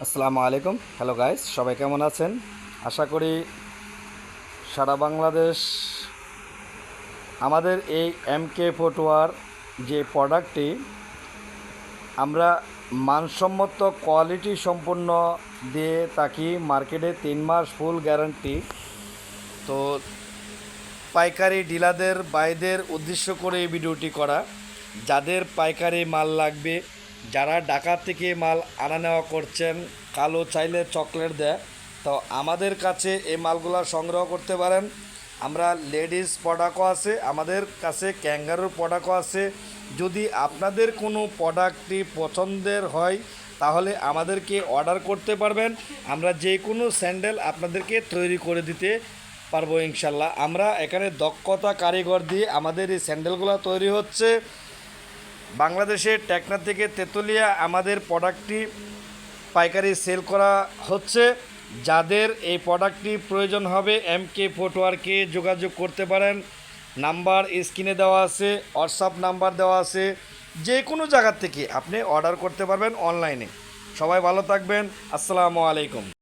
আসসালামু আলাইকুম। Hello guys, সবাই কেমন আছেন? আশা করি সারা বাংলাদেশ আমাদের এই এমকে ফুটওয়্যার যে প্রোডাক্টটি আমরা মানসম্মত কোয়ালিটি সম্পন্ন দিয়ে থাকি মার্কেটে 3 মাস ফুল গ্যারান্টি। তো পাইকারি ডিলারদের বাইদের উদ্দেশ্য করে এই ভিডিওটি করা। যাদের পাইকারি মাল লাগবে, যারা ঢাকা থেকে মাল আনা নেওয়া করছেন, কালো চাইলে চকলেট দেয়, তো আমাদের কাছে এই মালগুলো সংগ্রহ করতে পারেন। আমরা লেডিস প্রোডাক্টও আছে, আমাদের কাছে ক্যাঙ্গারুর প্রোডাক্টও আছে। যদি আপনাদের কোনো প্রোডাক্টটি পছন্দের হয় তাহলে আমাদেরকে অর্ডার করতে পারবেন। আমরা যে কোনো স্যান্ডেল আপনাদেরকে তৈরি করে দিতে পারবো ইনশাল্লাহ। আমরা এখানে দক্ষতা কারিগর দিয়ে আমাদের এই স্যান্ডেলগুলো তৈরি হচ্ছে। বাংলাদেশের টেকনা থেকে তেতুলিয়া আমাদের প্রোডাক্টটি পাইকারি সেল করা হচ্ছে। যাদের এই প্রোডাক্টটি প্রয়োজন হবে এমকে ফুটওয়্যারকে যোগাযোগ করতে পারেন। নাম্বার স্ক্রিনে দেওয়া আছে, হোয়াটসঅ্যাপ নাম্বার দেওয়া আছে। যে কোনো জায়গার থেকে আপনি অর্ডার করতে পারবেন অনলাইনে। সবাই ভালো থাকবেন। আসসালামু আলাইকুম।